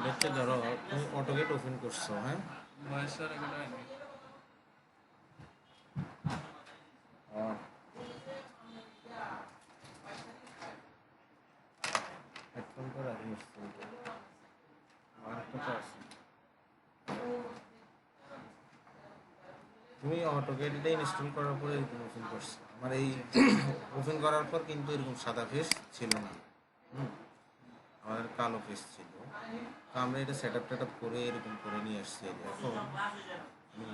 হচ্ছে ধরো তুমি অটোগেট ওপেন করছো, হ্যাঁ, ভয়েসটা রেকর্ড হয়নি। হেডফোন করে আগে আমার কথা আছে। তুমি অটোগেটটা ইনস্টল করার পরে এরকম ওপেন করছো, আমার এই ওপেন করার পর কিন্তু এরকম সাদা ফেস ছিল না, আমাদের কালো ফেস ছিল। তো আমরা এটা সেট আপ করে এরকম করে নিয়ে আসছি। এখন আমি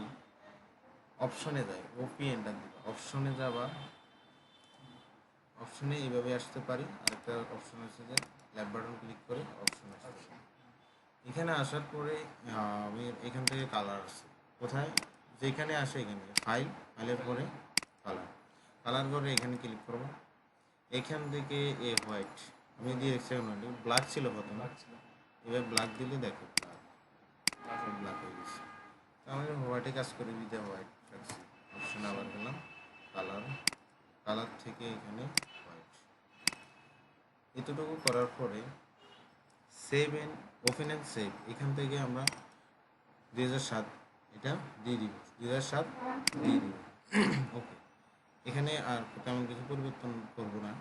অপশনে যাই, ওপি এন্টার দিব, অপশনে যাবা, অপশনে এইভাবে আসতে পারি। আরেকটা অপশন আছে যে ল্যাব বাটন ক্লিক করে অপশন আসতে পারি। এখানে আসার পরে আমি এখান থেকে কালার আসছে কোথায়, যেখানে আসে এখানে ফাইলের পরে কালার করে এখানে ক্লিক করবো। এখান থেকে হোয়াইট আমি দিয়ে ব্ল্যাক ছিল প্রথমে, এবার ব্ল্যাক দিলে দেখো ব্ল্যাক হয়ে গেছে। আমি হোয়াইটে কাজ করে দিতে হোয়াইট রাখছি। অপশন আবার গেলাম কালার থেকে এখানে হোয়াইট। এতটুকু করার পরে save and open and save, এখান থেকে আমরা 2007 এটা দিয়ে দিব, 2007 দিয়ে দিব। ওকে, এখানে আর তেমন কিছু পরিবর্তন করব না।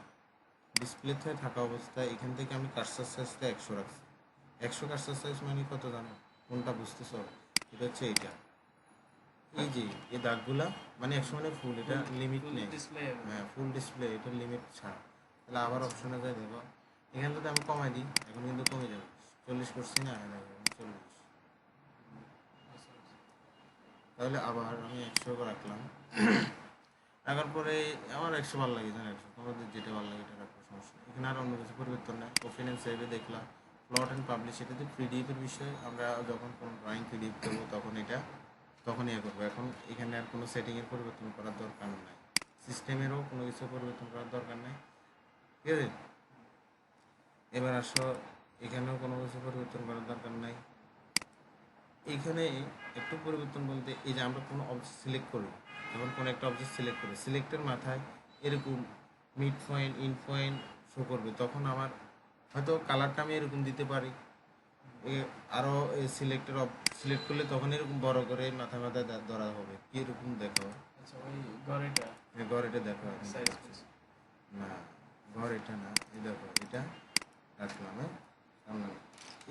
ডিসপ্লেতে থাকা অবস্থায় এখান থেকে আমি কার্সার সাইজটা 100 রাখছি। 100 কার্সার সাইজ মানে কত জানো, কোনটা বুঝতেছ? এটা হচ্ছে এইটা, এই যে এই দাগগুলা মানে 100 মানে ফুল, এটা লিমিট নেই। হ্যাঁ, ফুল ডিসপ্লে, এটা লিমিট ছাড়া। তাহলে আবার অপশনে যাই দেখো, এখান থেকে আমি কমাই দিই, এখন কিন্তু কমে যাবে। 40 করছি না, 40। তাহলে আবার আমি 100 রাখলাম। রাখার পরে আমার 100 ভালো লাগে, জানো 100, তোমাদের যেটা ভালো লাগে এটা রাখবো, সমস্যা নেই। এখানে আর অন্য কিছু পরিবর্তন নেই। ওপেন অ্যান্ড সেভে দেখলাম প্লট অ্যান্ড পাবলিশ, এটাতে পিডিএফের বিষয়ে আমরা যখন কোনো ড্রয়িং পিডিএফ করবো তখন তখন করবো। এখন এখানে আর কোনো সেটিংয়ের পরিবর্তন করার দরকার নাই, সিস্টেমেরও কোনো কিছু পরিবর্তন করার দরকার নাই, ঠিক আছে। এবার আসো, এখানেও কোনো কিছু পরিবর্তন করার দরকার নাই। এখানে একটু পরিবর্তন বলতে, এই যে আমরা কোনো অবজেক্ট সিলেক্ট করি, যখন কোনো একটা অবজেক্ট সিলেক্ট করি, সিলেক্টের মাথায় এরকম mid point in point show করবে, তখন আমার হয়তো কালারটা আমি এরকম দিতে পারি। আরও সিলেক্ট করলে তখন এরকম বড় করে মাথায় মাথায় ধরা হবে, কি এরকম দেখো। আচ্ছা, ওই ঘরেটা ঘর এটা দেখো, সাইজ না ঘর এটা না, এই দেখো এটা রাখলাম, হ্যাঁ সামনে।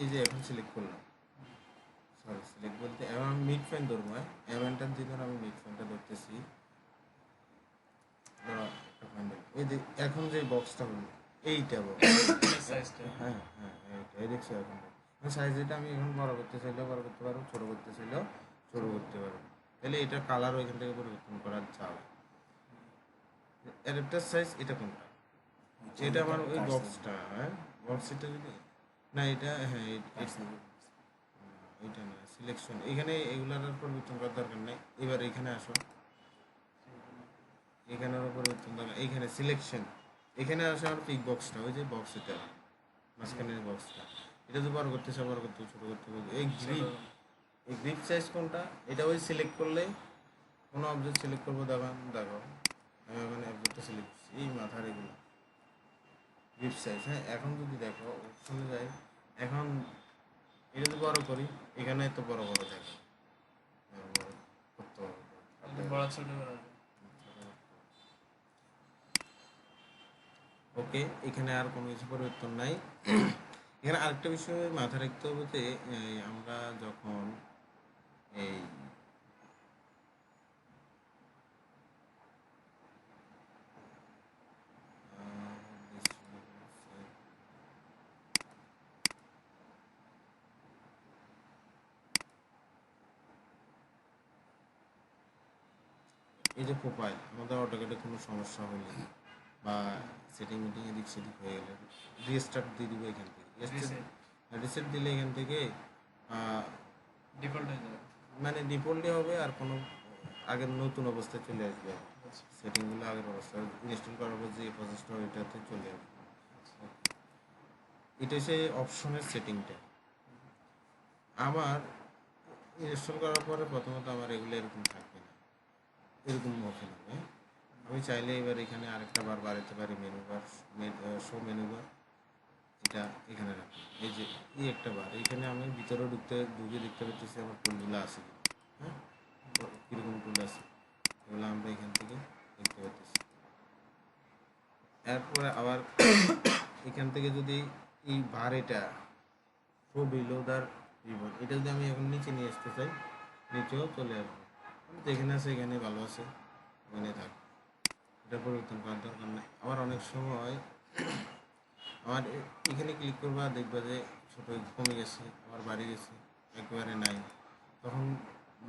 এই যে এখন সিলেক্ট করলাম, সরি সিলেক্ট বলতে এখন আমি মিড পয়েন্ট ধরবো, হ্যাঁ এভেন্টার দিকে আমি মিড পয়েন্টটা ধরতেছি। এই যে এখন যে বক্সটা হলো এইটা বক্স, সাইজটা। হ্যাঁ হ্যাঁ এই দেখছো এখন সাইজ, এটা আমি এখন বড় করতে চাইলেও বড় করতে পারবো, ছোটো করতে চাইলেও ছোটো করতে পারবো। তাহলে এটা কালার ওইখান থেকে পরিবর্তন করা যাবে। অ্যাডাপ্টার সাইজ এটা কোনটা, এটা আমার ওই বক্সটা, হ্যাঁ বক্স এটা যদি না, এটা হ্যাঁ এটা না সিলেকশন, এখানে এগুলার পরিবর্তন করার দরকার নেই। এবার এখানে আসো, এখানেরও পরিবর্তন দরকার, এইখানে সিলেকশন, এখানে আসে আমার পিক বক্সটা, ওই যে বক্স এটা মাঝখানের বক্সটা, এটা যদি বড় করতে চাও বড় করতে, ছোটো করতে বলতে। এই গ্রিপ সাইজ কোনটা, এটা ওই সিলেক্ট করলে কোনো অবজেক্ট সিলেক্ট করবো, দেখো আমি ওখানে অবজেক্টটা সিলেক্ট করছি, এই মাথার এগুলো গ্রিপ সাইজ। হ্যাঁ, এখন যদি দেখো অপশনে যাই, এখন এটা যদি বড় করি, এখানে তো বড় বড় দেখো, বড় ছোট করা যায়। ওকে, এখানে আর কোনো কিছু পরিবর্তন নাই। এখানে আরেকটা বিষয় মাথায় রাখতে হবে যে আমরা যখন এই এই যে প্রোফাইল, আমাদের অটোকেটে কোনো সমস্যা হলে বা সেটিং মিটিং এদিক সেদিক হয়ে গেলে রিস্টার্ট দিয়ে দিব এখান থেকে। রিসেট দিলে এখান থেকে ডিফল্ট হয়ে যাবে, মানে ডিফল্টই হবে, আর কোনো আগের নতুন অবস্থায় চলে আসবে। সেটিংগুলো আগের অবস্থায় ইনস্টল করার পর যে প্রসেসটা ওইটাতে চলে আসবে। এটা হচ্ছে অপশনের সেটিংটা। আমার ইনস্টল করার পরে প্রথমত আমার এগুলো এরকম থাকবে না, এরকম ওপেন হবে। আমি চাইলে এবার এখানে আরেকটা বার বাড়াতে পারি, menu bar, show menu bar, এটা এখানে রাখি। এই যে এই একটা বার, এখানে আমি ভিতরে ঢুকে দেখতে পাচ্ছি আমার টুলগুলো আছে কি, হ্যাঁ, কীরকম টুল আছে এগুলো আমরা এখান থেকে দেখতে পাচ্ছি। এরপরে আবার এখান থেকে যদি এই বার এটা শো বিলো দার রিবন, এটা যদি আমি এখন নিচে নিয়ে আসতে চাই, নিচেও চলে আসবে। যেখানে আছে এখানে ভালো আছে, ওখানে থাক, এটা পরিবর্তন করার দরকার নেই। আবার অনেক সময় আমার এখানে ক্লিক করবা, দেখবা যে ছোটো কমে গেছে, আবার বাড়ি গেছে, একেবারে নাই। তখন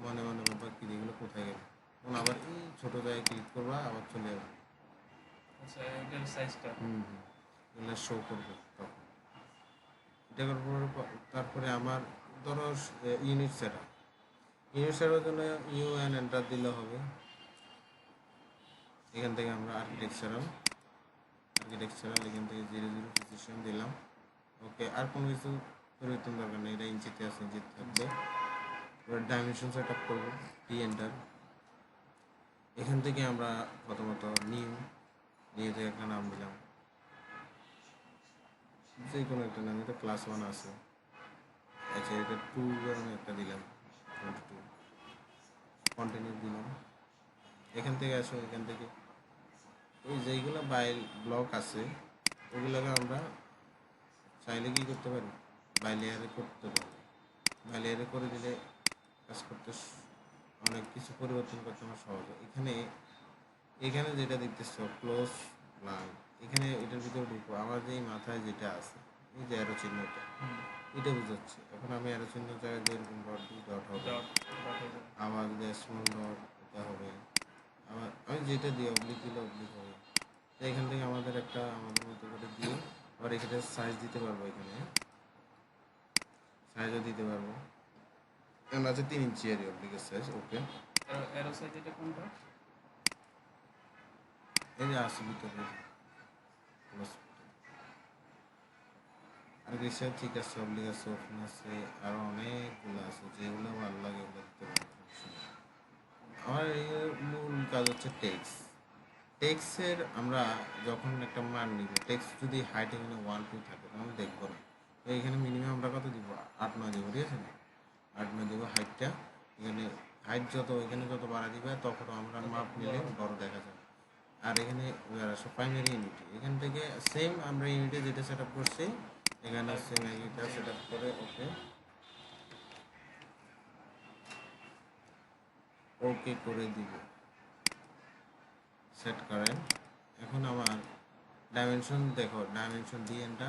মনে মনে ভাববা কি এগুলো কোথায় গেল, তখন আবার এই ছোটো জায়গায় ক্লিক করবা, আবার চলে যাবে। আচ্ছা এটার সাইজটা এগুলো শো করবে তখন। এটা করার তারপরে আমার ধরো ইউনিট সেটার জন্য ইউএন এন্টার দিলে হবে। এখান থেকে আমরা আর্কিটেকচারাল এখান থেকে 00 প্রিসিশন দিলাম। ওকে, আর কোনো কিছু পরিবর্তন দরকার নেই, এটা ইঞ্চিতে আছে, ইঞ্চিতে থাকবে। এবার ডাইমেনশন সেট আপ করবো, এন্টার। এখান থেকে আমরা প্রথমত নিউ থেকে একটা নাম দিলাম, যে কোনো একটা নাম, এটা ক্লাস 1 আছে। আচ্ছা, এটা 2 আমি একটা দিলাম, 22 কন্টিনিউ দিলাম। এখান থেকে আসো, এখান থেকে এই যেইগুলো বাইল ব্লক আছে ওগুলোকে আমরা চাইলে কি করতে পারি, বাই লেয়ারে করতে পারি। বাই লেয়ারে করে দিলে কাজ করতে অনেক কিছু পরিবর্তন করতে আমার সহজ হয়। এখানে যেটা দেখতেছো ক্লোজ ব্লাঙ্ক, এখানে এটার ভিতরে ঢুকবো। আমার যে মাথায় যেটা আছে, এই যে অ্যারো চিহ্নটা, এটা বুঝাচ্ছে। এখন আমি অ্যারো চিহ্ন জায়গায় যে এরকম ডট হবে, আমার যে স্মল ডট এটা হবে, আমি যেটা দিই অবলিক দিলে অবলিক হবে। তো এখান থেকে আমাদের মতো করে দিয়ে আবার এখানে সাইজ দিতে পারবো, এখানে সাইজও দিতে পারবো। এখন আছে 3 ইঞ্চি আর অবলিকের সাইজ। ওকে, এরো সাইজ এটা কোনটা? এই যে আসি ভিতরে আর কিছু ঠিক আছে, অবলিক আছে, ওপেন আছে, আরো অনেকগুলো আছে, যেগুলো ভালো লাগে ওগুলো দিতে পারবো। আমার এই মূল কাজ হচ্ছে টেক্সের আমরা যখন একটা মান নিব, টেক্স যদি হাইট এখানে 1 2 থাকে তাহলে দেখবো না। তো এখানে মিনিমাম আমরা কত দিব, 8 9 দেবো, ঠিক আছে না? 8 9 দেবো হাইটটা। এখানে হাইট এখানে যত বাড়া দিবে তখন আমরা মাপ নিলে বড় দেখা যাবে। আর এখানে প্রাইমারি ইউনিট, এখান থেকে সেম আমরা ইউনিটে যেটা সেট আপ করছি এখানে সেম এটা সেট আপ করে ওকে করে দিব, সেট করেন। এখন আমার ডাইমেনশন দেখো, ডাইমেনশন দিয়ে এটা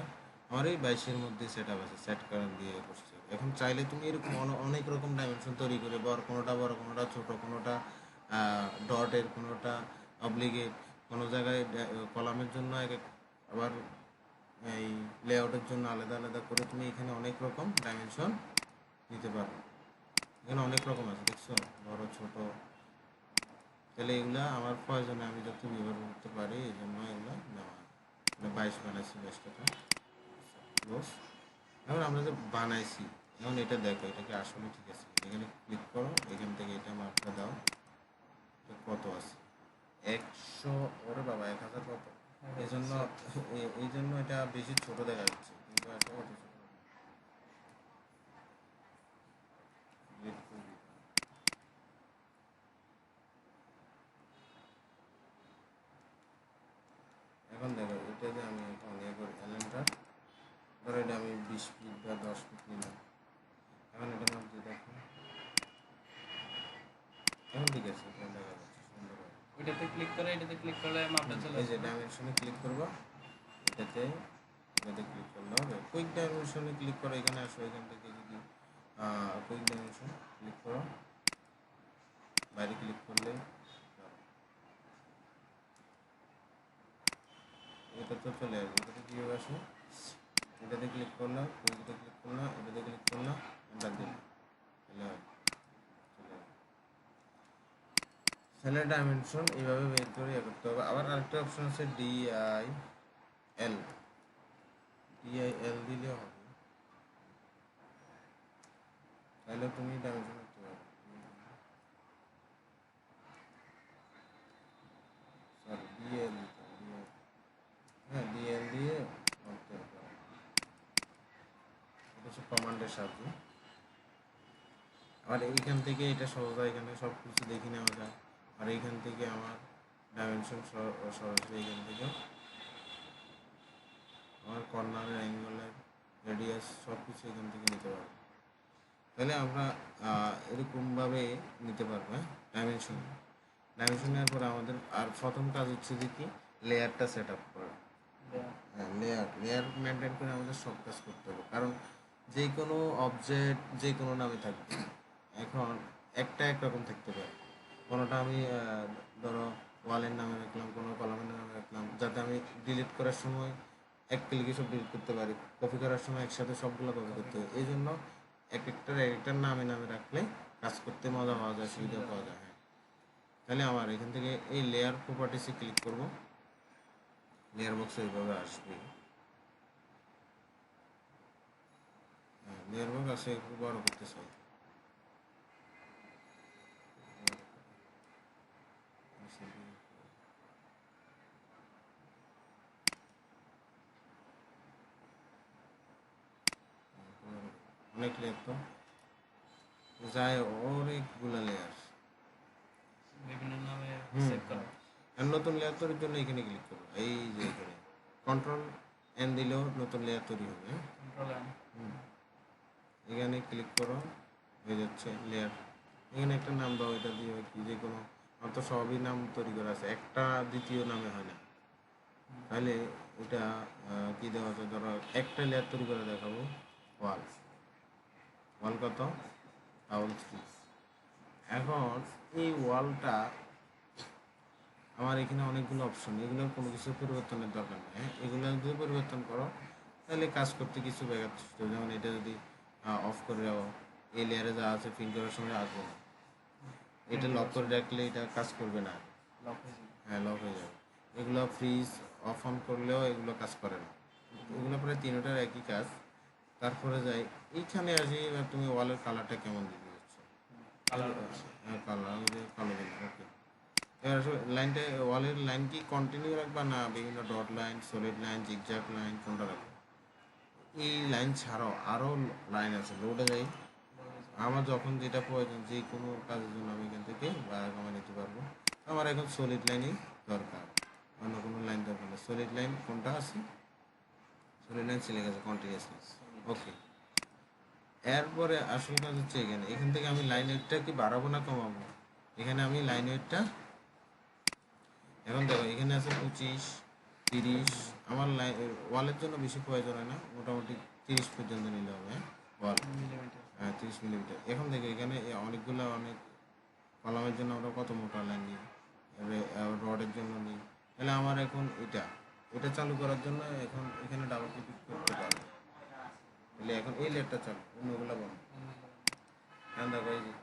আমার এই 22-এর মধ্যে সেট আপ আছে, সেট করেন দিয়ে করছে। এখন চাইলে তুমি এরকম অনেক রকম ডাইমেনশন তৈরি করে, বড় কোনোটা ছোট, কোনোটা ডটের, কোনোটা অবলিগেট, কোনো জায়গায় কলামের জন্য আবার এই লেআউটের জন্য আলাদা আলাদা করে তুমি এখানে অনেক রকম ডাইমেনশন নিতে পারো। এখানে অনেক রকম আছে, দেখছো, বড় ছোট। তাহলে এগুলা আমার প্রয়োজনে আমি যত ব্যবহার করতে পারি, এই জন্য এগুলো নেওয়া। 22 বানাইছি, 22 টাকা ক্লোজ। এখন আমরা যে বানাইছি, এখন এটা দেখো, এটাকে আসলে ঠিক আছে। এখানে ক্লিক করো, এখান থেকে এটা মাপটা দাও, কত আছে 100, ওরে বাবা 1000 কত। এই জন্য এটা বেশি ছোট দেখা যাচ্ছে, কিন্তু এটা কত ছোট। এখন দেখো, এটা যে আমি এখন করি এলেনটা, ধরো এটা আমি 20 ফিট বা 10 ফিট নিলাম। এখন এটা মাপ দিয়ে দেখো, এখন ঠিক আছে, এটা দেখা যাচ্ছে সুন্দর। এটাতে ক্লিক করলে মাপটা চলে এই যে আসবে। ডাইমেনশনে ক্লিক করবা, এটাতে ক্লিক করলে হবে। কুইক ডাইমেনশনে ক্লিক করো, এখানে আসো, এখান থেকে যদি কুইক ডাইমেনশন ক্লিক করো, বাইরে ক্লিক করলে এটা তো চলে আসবে। এটাতে কীভাবে আসে, এটাতে ক্লিক করলাম, কুইকতে ক্লিক করলাম, এটাতে ক্লিক করলাম, এন্টার দিলাম, তাহলে হয়, চলে আসবে। সেলের ডাইমেনশন এইভাবে বের করে করতে হবে। আবার আরেকটা অপশন আছে ডিআইএল দিলে হবে, তাহলে তুমি ডাইমেনশন করতে পারো। সরি, ডিএল, হ্যাঁ ডিএল দিয়ে করতে পারো। কিছু কমান্ডের সাহায্যে। আর এইখান থেকে এটা সহজে এখানে সব কিছু দেখে নেওয়া যায়। আর এইখান থেকে আমার ডাইমেনশন সরাসরি এখান থেকে আমার কর্নারের অ্যাঙ্গেলের রেডিয়াস সব কিছু এখান থেকে নিতে পারবো। তাহলে আমরা এরকমভাবে নিতে পারবো। হ্যাঁ, ডাইমেনশন নেওয়ার পরে আমাদের আর প্রথম কাজ হচ্ছে যে কি লেয়ারটা সেট আপ করা। হ্যাঁ, লেয়ার মেনটেন করে আমাদের সব কাজ করতে হবে, কারণ যে কোনো অবজেক্ট যে কোনো নামে থাকবে। এখন একটা একরকম থাকতে পারে, কোনোটা আমি ধরো ওয়ালের নামে রাখলাম, কোনো কলামের নামে রাখলাম, যাতে আমি ডিলিট করার সময় এক ক্লিকে সব ডিলিট করতে পারি, কপি করার সময় একসাথে সবগুলো কপি করতে হবে। এই জন্য এক একটার নামে নামে রাখলে কাজ করতে মজা পাওয়া যায়, সুবিধা পাওয়া যায়। হ্যাঁ, তাহলে আমার এখান থেকে এই লেয়ার প্রপার্টিসে ক্লিক করব। লেয়ার বক্সে এইভাবে আসবে। হ্যাঁ, লেয়ার বক্স আসে একটু বড় করতে চাই। অনেক লেয়ার তো যায়, অনেকগুলো লেয়ার বিভিন্ন নামে সেভ করা। আর নতুন লেয়ার তৈরির জন্য এখানে ক্লিক করবো। এই যে এখানে কন্ট্রোল এন দিলেও নতুন লেয়ার তৈরি হবে। হ্যাঁ, কন্ট্রোল এন। এখানে ক্লিক করো, হয়ে যাচ্ছে লেয়ার। এখানে একটা নাম দাও, এটা দিয়ে কি যে কোনো, আমার তো সবই নাম তৈরি করা আছে, একটা দ্বিতীয় নামে হয় না। তাহলে এটা কি দেওয়া আছে, ধরো একটা লেয়ার তৈরি করে দেখাবো, ওয়াল। ওয়াল কত, ডাবল 3। এখন এই ওয়ালটা আমার এখানে অনেকগুলো অপশন, এগুলোর কোনো কিছু পরিবর্তনের দরকার নেই। হ্যাঁ, এগুলো যদি পরিবর্তন করো তাহলে কাজ করতে কিছু ব্যাঘাত সৃষ্টি হবে। যেমন এটা যদি অফ করে দাও, এই লেয়ারে যা আছে প্রিন্ট করার সময় আসবে না। এটা লক করে রাখলে এটা কাজ করবে না। লক হয়ে যাবে। হ্যাঁ, লক হয়ে যাবে। এগুলো ফ্রিজ অফ অন করলেও এগুলো কাজ করে না। এগুলো প্রায় তিনটার একই কাজ। তারপরে যাই এইখানে আসি, এবার তুমি ওয়ালের কালারটা কেমন দিতে যাচ্ছ। কালার হ্যাঁ, কালার কালো দিন। ওকে, এবার লাইনটা ওয়ালের লাইন কি কন্টিনিউ রাখবা না বিভিন্ন dot line, solid line, zigzag line, কোনটা রাখবো? এই লাইন ছাড়াও আরও লাইন আছে, লোডে যাই। আমার যখন যেটা প্রয়োজন, যে কোনো কাজের জন্য আমি এখান থেকে ভাড়া কমা নিতে পারবো। আমার এখন সলিড লাইনই দরকার, অন্য কোনো লাইন দরকার না। সলিড লাইন কোনটা আছে, সলিড লাইন চলে গেছে কন্টিনিউয়াসলি। ওকে, এরপরে আসল কাজ হচ্ছে এখানে, এখান থেকে আমি লাইন ওয়েটটা কি বাড়াবো না কমাবো। এখানে আমি লাইন ওয়েটটা, এখন দেখো এখানে আছে 25, 30। আমার লাইন ওয়ালের জন্য বেশি প্রয়োজন হয় না, মোটামুটি 30 পর্যন্ত নিলে হবে। হ্যাঁ, ওয়াল, মিলিমিটার। হ্যাঁ 30 মিলিমিটার। এখন দেখো এখানে অনেকগুলো, অনেক কলামের জন্য আমরা কত মোটা লাইন নিই, রডের জন্য নিই। তাহলে আমার এখন এটা চালু করার জন্য এখন এখানে ডাবল ক্লিক করতে পারবো। তাহলে এখন এই লেয়ারটা চালু, অন্যগুলো বন্ধ। এখন দেখো এই যে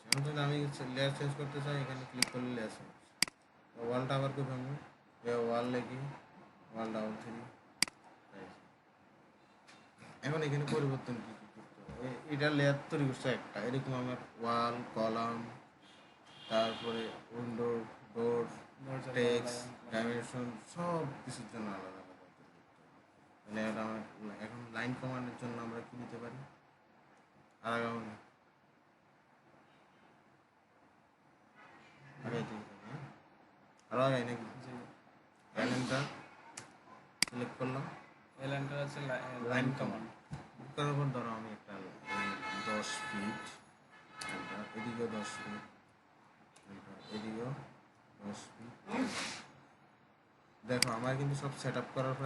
এখন যদি আমি লেয়ার চেঞ্জ করতে চাই, এখানে ক্লিক করলে লেয়ার চেঞ্জ। ওয়ালটা আবার কি ভাঙবো, ওয়াল লেগে ওয়াল ডাবল 3। এখন এখানে পরিবর্তন কি কি করতে হবে, এটা লেয়ার তৈরি করছে একটা, এরকম আমার ওয়াল, কলাম, তারপরে উইন্ডো, ডোর, টেক্সট, ডাইমেনশন সব কিছুর জন্য আলাদা আলাদা করতে হবে। তাহলে এটা আমার এখন লাইন কমান্ডের জন্য আমরা কি নিতে পারি, আলাদা আরো আগে নাকি লাইনটা সিলেক্ট করলাম, এলাইনটা আছে লাইন কমান্ড করার পর ধরো আমি একটা 10 ফিট, এদিকেও 10 ফিট, এদিকেও 10 ফিট। দেখো আমার কিন্তু সব সেট আপ করার পর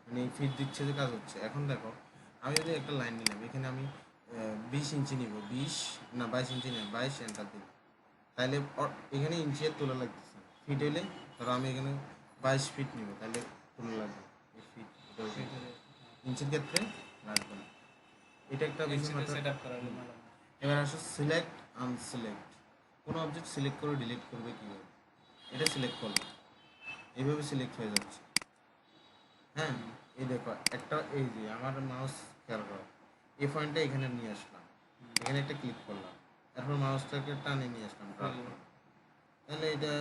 মানে ফিট দিচ্ছে, যে কাজ হচ্ছে। এখন দেখো আমি যদি একটা লাইন নিলাম, এখানে আমি 20 ইঞ্চি নিব, 20 না 22 ইঞ্চি নেব, 22 এন্টার দিব। তাহলে এখানে ইঞ্চি এর তোলা লাগতেছে না। ফিট হলে ধরো আমি এখানে 22 ফিট নিব, তাহলে তোলা লাগবে ফিট, ইঞ্চির ক্ষেত্রে লাগবে না। এটা একটা বিষয় মাথায়। সেটআপ করা হলো না। এবার আসো সিলেক্ট আনসিলেক্ট, কোনো অবজেক্ট সিলেক্ট করে ডিলিট করবে কীভাবে, এটা সিলেক্ট করলো, এইভাবে সিলেক্ট হয়ে যাচ্ছে। হ্যাঁ, এই দেখো একটা, এই যে আমার মাউস খেয়াল করো, এই পয়েন্টটা এখানে নিয়ে আসলাম, এখানে একটা ক্লিক করলাম, তারপর মাউসটাকে টানে নিয়ে আসলাম, তাহলে এটা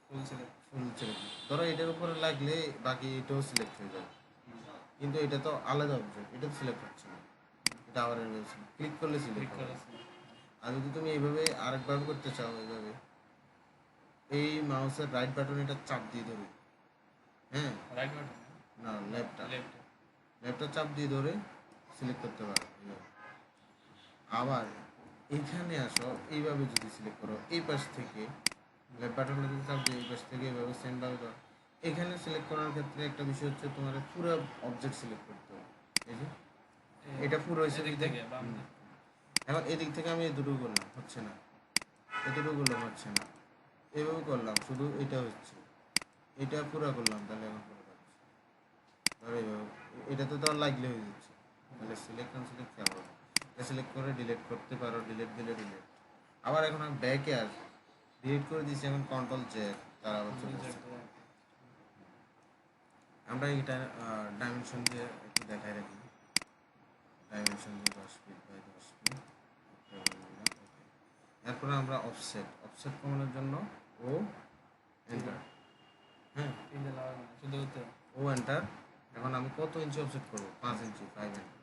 ফুল সিলেক্ট। ফুল সিলেক্ট। ধরো এটার উপরে লাগলে বাকি এটাও সিলেক্ট হয়ে যাবে। কিন্তু এটা তো আলাদা অবজেক্ট, এটা তো সিলেক্ট হচ্ছে না, এটা আবার ক্লিক করলে ক্লিক সিলেক্ট হবে। করেছি। আর যদি তুমি এইভাবে আরেকভাবে করতে চাও, এইভাবে এই মাউসের রাইট বাটন এটা চাপ দিয়ে ধরে, হ্যাঁ রাইট বাটন না লেফটটা, লেফট। লেফটটা চাপ দিয়ে ধরে সিলেক্ট করতে পারো এইভাবে। আবার এইখানে আসো, এইভাবে যদি সিলেক্ট করো এই পাশ থেকে লেফট বাটনটা যদি চাপ দিয়ে এই পাশ থেকে এইভাবে সেন্ড ভাবে দাও, এখানে সিলেক্ট করার ক্ষেত্রে একটা বিষয় হচ্ছে তোমার পুরো অবজেক্ট সিলেক্ট করতে হবে। এই যে এটা পুরো হয়েছে এদিক দিকে। থেকে বাম দিক। এখন এদিক থেকে আমি এই দুটো করলাম, হচ্ছে না, এই দুটো করলাম, হচ্ছে না, এভাবে করলাম, শুধু এটা হচ্ছে, এটা পুরো করলাম, তাহলে এখন পুরো পাচ্ছি। ধরো এইভাবে এটা তো তার লাগলে হয়ে যাচ্ছে, তাহলে সিলেক্ট আনসিলেক্ট খেয়াল করো, এটা সিলেক্ট করে ডিলিট করতে পারো, ডিলিট দিলে ডিলিট। আবার এখন আমি ব্যাকে আস, ডিলিট করে দিচ্ছি, এখন কন্ট্রোল জেড, তার আবার চলে আসছে। আমরা এটা ডাইমেনশন দিয়ে একটু দেখাই রাখি, ডাইমেনশন দিয়ে 10 ফিট বাই 10 ফিট। এরপরে আমরা অফসেট, অফসেট কমানোর জন্য ও এন্টার, হ্যাঁ তিনটে লাগানো শুধু হতে ও এন্টার। এখন আমি কত ইঞ্চি অফসেট করবো? 5 ইঞ্চি, 5 ইঞ্চি।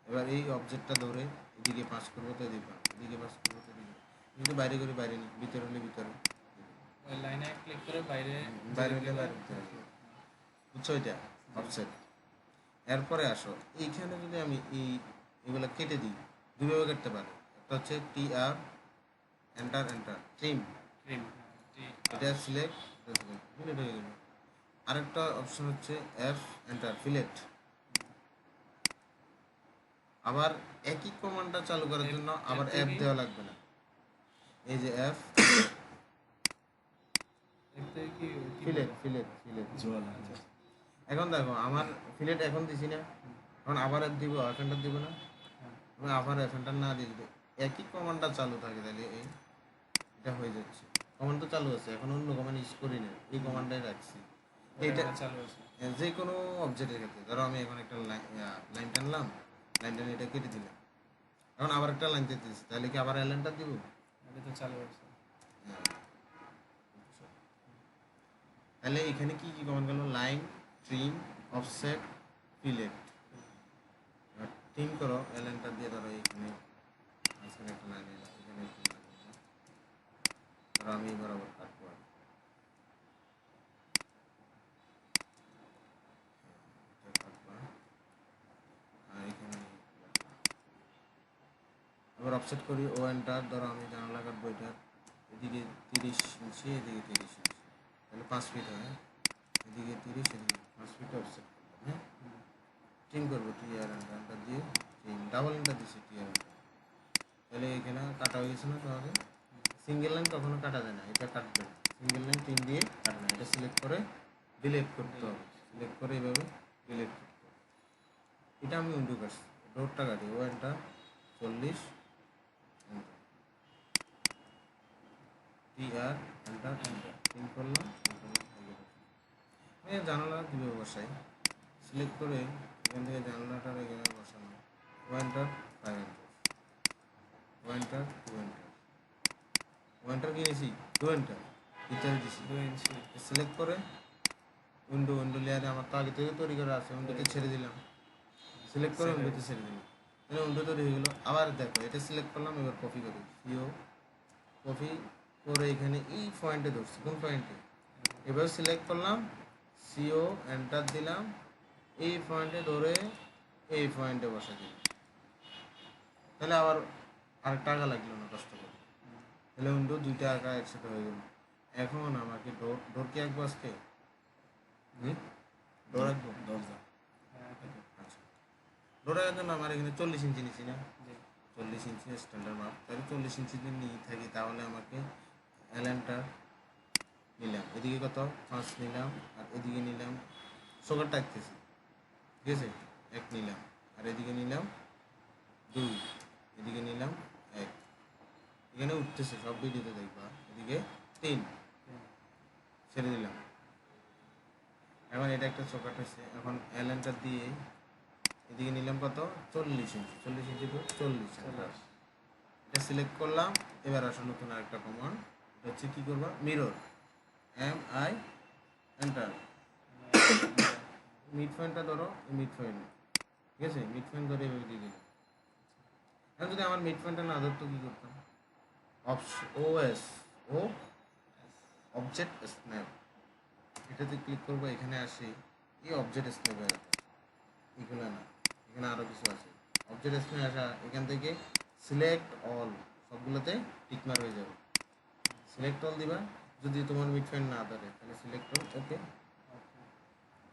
এবার এই অবজেক্টটা ধরে এদিকে পাস করবো তো এদিকে, এদিকে পাস করবো তো এদিকে, যদি বাইরে করি বাইরে নিই, ভিতরে হলে ভিতরে, ওই লাইনে ক্লিক করে বাইরে বাইরে হলে বাইরে, ভিতরে হলে। বুঝছো এটা অফসেট। এরপরে আসো, এইখানে যদি আমি এগুলো কেটে দিই, দুইভাবে কাটতে পারি। একটা হচ্ছে টি আর এন্টার, এন্টার ট্রিম, ট্রিম এটা সিলেক্ট, ফিলেট হয়ে গেল। আরেকটা অপশন হচ্ছে এফ এন্টার ফিলেট। আবার একই কমান্ডটা চালু করার জন্য আবার F এফ থেকে- দেওয়া লাগবে না, এই যে এফ দেখতে কি ফিলেট, ফিলেট, ফিলেট। আচ্ছা এখন দেখো আমার ফিলেট এখন দিছি না, এখন আবার এফ দিব, এফ এন্টার দিব না, হ্যাঁ। আমি আবার এফ এন্টার না দিয়ে যদি একই কমান্ডটা চালু থাকে, তাহলে এটা হয়ে যাচ্ছে। কমান্ড তো চালু আছে, এখন অন্য কমান্ড ইউজ করি না, এই কমান্ডটাই রাখছি। এইটা চালু আছে। যে কোনো অবজেক্টের ক্ষেত্রে, ধরো আমি এখন একটা লাইন টানলাম, লাইন টানে এটা কেটে দিলাম, এখন আবার একটা লাইন দিতেছি, তাহলে কি আবার লাইনটা দিব? এটা তো চালু আছে। হ্যাঁ। তাহলে এখানে কি কি কমান্ড গেল? Line, trim, offset, fillet. Trim করো লাইনটা দিয়ে, ধরো এখানে মাঝখানে একটা লাইন এলাম, এখানে একটা লাইন এলাম, ধরো আমি বরাবর কাটবো, আবার অফসেট করি ও এন্টার। ধরো আমি জানালা কাটবো, এটা এদিকে 30 ইঞ্চি, এদিকে 30 ইঞ্চি, তাহলে 5 ফিট হয়, এদিকে 30, এদিকে 5 ফিট অফসেট করলাম। হ্যাঁ, ট্রিম করবো টি আর এন্টার দিয়ে, ট্রিম ডাবল এন্টার দিচ্ছি টি আর এন্টার, তাহলে এখানে কাটা হয়ে গেছে না সহজে। সিঙ্গেল লাইন কখনো কাটা যায় না, এটা কাটবে না, সিঙ্গেল লাইন ট্রিম দিয়ে কাটবে না, এটা সিলেক্ট করে ডিলিট করতে হবে, সিলেক্ট করে এইভাবে ডিলিট করতে হবে। এটা আমি উন্ডু করছি, রোডটা কাটি ও এন্টার 40 টি আর এন্টার, এন্টার ট্রিম করলাম, আমি জানালা দিবে বসাই, সিলেক্ট করে এখান থেকে জানালাটার এখানে বসানো, ও এন্টার 5 এন্টার, ও এন্টার 2 এন্টার, ও এন্টার কি নিয়েছি 2 এন্টার ভিতরে দিছি, 2 ইঞ্চি সিলেক্ট করে উইন্ডো, উইন্ডো লেয়ারে আমার তো আগে থেকে তৈরি করা আছে, উইন্ডোতে ছেড়ে দিলাম, সিলেক্ট করে উইন্ডোতে ছেড়ে দিলাম, তাহলে উইন্ডো তৈরি হয়ে গেলো। আবার দেখো এটা সিলেক্ট করলাম, এবার কপি করি, সিও কপি করে এখানে এই পয়েন্টে ধরছি, কোন পয়েন্টে, এবার সিলেক্ট করলাম, সিও এন্টার দিলাম, এই পয়েন্টে ধরে এই পয়েন্টে বসা দিলাম, তাহলে আবার আরেকটা আঁকা লাগলো না কষ্ট করে, তাহলে উইন্ডো দুইটা আঁকা একসাথে হয়ে গেল। এখন আমাকে ডোর, ডোর কি আঁকবো আজকে? ডোর আঁকবো, দরজা। আচ্ছা ডোর আঁকার জন্য আমার এখানে 40 ইঞ্চি নিচ্ছি না, জি 40 ইঞ্চি স্ট্যান্ডার্ড মাপ, তাহলে 40 ইঞ্চি যদি নিয়ে থাকি, তাহলে আমাকে এলএনটা নিলাম, এদিকে কত 5 নিলাম, আর এদিকে নিলাম, সোকারটা আঁকতেছি, ঠিক আছে 1 নিলাম, আর এদিকে নিলাম 2, এদিকে নিলাম 1, এখানে উঠতেছে সব ভিডিওতে দেখবা, এদিকে 3 ছেড়ে দিলাম। এখন এটা একটা চোকাট হয়েছে, এখন এলএনটা দিয়ে এদিকে নিলাম কত 40 ইঞ্চি, 40 ইঞ্চি তো 40 এটা সিলেক্ট করলাম। এবার আসলে নতুন আরেকটা কমান্ড, এটা হচ্ছে কি করবা, mirror, M I enter, mid পয়েন্টটা ধরো, মিড পয়েন্ট, ঠিক আছে, মিড পয়েন্ট ধরে এভাবে দিয়ে দিলাম। এখন যদি আমার মিড পয়েন্টটা না ধরতো কী করতাম, ওএস ও অবজেক্ট স্ন্যাপ, এটাতে ক্লিক করবো, এখানে আসি, এই অবজেক্ট স্ন্যাপে এগুলো না, এখানে আরও কিছু আছে। অবজেক্ট স্ন্যাপে আসা, এখান থেকে সিলেক্ট অল, সবগুলোতে টিকমার হয়ে যাবে। সিলেক্ট অল দিবা, যদি তোমার মিড পয়েন্ট না ধরে তাহলে সিলেক্ট অল, ওকে।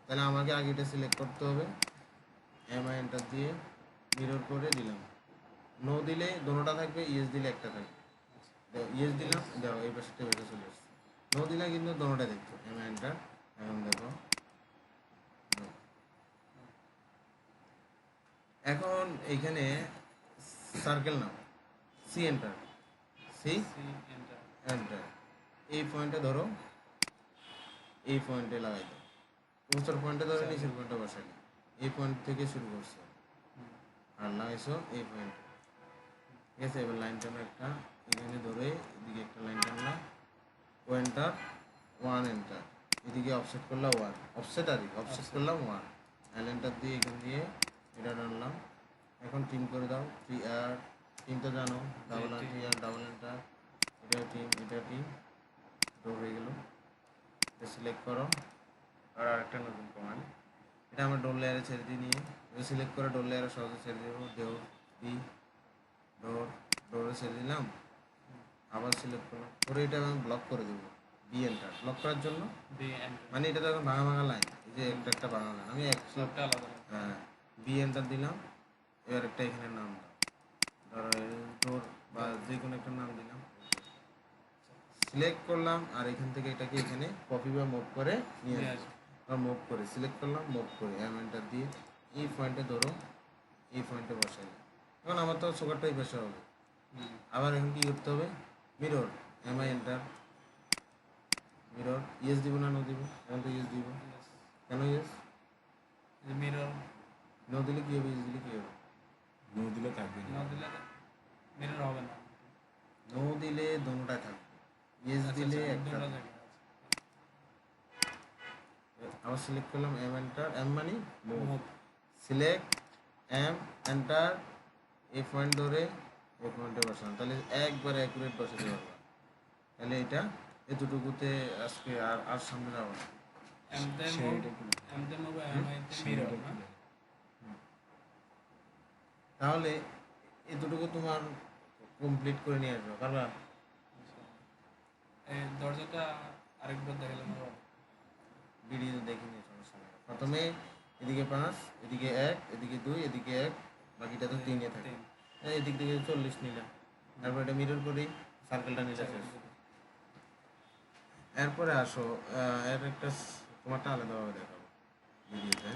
তাহলে আমাকে আগে এটা সিলেক্ট করতে হবে, এমআই এন্টার দিয়ে মিরর করে দিলাম। নো দিলে দোনোটা থাকবে, ইয়েস দিলে একটা থাকবে। ইয়েস দিলাম, যাও এই পাশে বেশি চলে আসছে। নো দিলে কিন্তু দোনোটা দেখছো, এমআই এন্টার। এখন দেখো, no। এখন এইখানে সার্কেল নাও, C enter, C C enter. Enter, এই পয়েন্টে ধরো, এই পয়েন্টে লাগাই দাও, উপর পয়েন্টে ধরে নিচের পয়েন্টে বসাই দাও। এই পয়েন্ট থেকে শুরু করছো আর লাগাইছো এই পয়েন্টে, ঠিক আছে। এবার লাইন টানো একটা, এখানে ধরে এদিকে একটা লাইন টানলাম, ও এন্টার, ওয়ান এন্টার, এদিকে অফসেট করলাম ওয়ান, অফসেট আর অফসেট করলাম ওয়ান, এল এন্টার দিয়ে এখান দিয়ে এটা টানলাম। এখন টিম করে দাও, থ্রি আর টিম তো জানো, ডাবল আর থ্রি আর ডাবল এন্টার, এটা টিম, এটা টিম, ডোর হয়ে গেল। এটা সিলেক্ট করো, আর আরেকটা নতুন কমান্ড, এটা আমরা ডোর লেয়ারে ছেড়ে দিয়ে নিয়ে সিলেক্ট করে ডোর লেয়ারে সহজে ছেড়ে দেবো, ডোর বি, ডোর, ডোরে ছেড়ে দিলাম, আবার সিলেক্ট করলাম করে এটা আমি ব্লক করে দেবো, বি এন্টার, ব্লক করার জন্য। B enter. মানে এটা যখন ভাঙা ভাঙা লাইন, এই যে একটা একটা ভাঙা লাইন, আমি এক সবটা আলাদা আলাদা। হ্যাঁ, বি এন্টার দিলাম। এবার একটা এখানে নাম দাও, ধরো ডোর বা যে কোনো একটা নাম দিলাম, সিলেক্ট করলাম, আর এখান থেকে এটাকে এখানে কপি বা মুভ করে নিয়ে নিয়ে আসবো। আসবো। আর মুভ করে সিলেক্ট করলাম, মুভ করে এম এন্টার দিয়ে এই পয়েন্টে ধরো, এই পয়েন্টে বসাই। এখন আমার তো সুগারটাই বসা হবে। আবার এখন কি করতে হবে, mirror, MI enter, mirror, yes দিব না নো দিব, এখন তো ইয়েস দিব, কেন ইয়েস, মিরর নো দিলে কী হবে, ইয়েস দিলে কী হবে, নো দিলে থাকবে না দিলে মিরর হবে না। নো দিলে দোনোটাই থাকবে, ইয়েস দিলে একটা দুটো থাকবে। থাকবে। আবার সিলেক্ট করলাম এম এন্টার, এম মানে move, move. Select M enter, এই পয়েন্ট ধরে এই পয়েন্টে বসানো, তাহলে একবারে অ্যাকুরেট বসাতে পারবো। তাহলে এটা এতটুকুতে আজকে আর আর সামনে যাবো না। এমতে মুভ, সেইটা কি এমতে মুভ, এমআইতে মিরর না। তাহলে এতটুকু তোমার কমপ্লিট করে নিয়ে আসবে পারবা। এই দরজাটা আরেকবার দেখালে আমার হবে। ভিডিও দেখে নিয়ে সমস্যা নেই। প্রথমে এদিকে 5, এদিকে 1, এদিকে 2, এদিকে 1, বাকিটা তো 3 থাকে। তিন। এদিক থেকে 40 নিলাম, তারপর এটা মিরর করি, সার্কেলটা নিলে শেষ। এরপরে আসো, এর একটা তোমারটা আলাদাভাবে দেখাবো ভিডিওতে।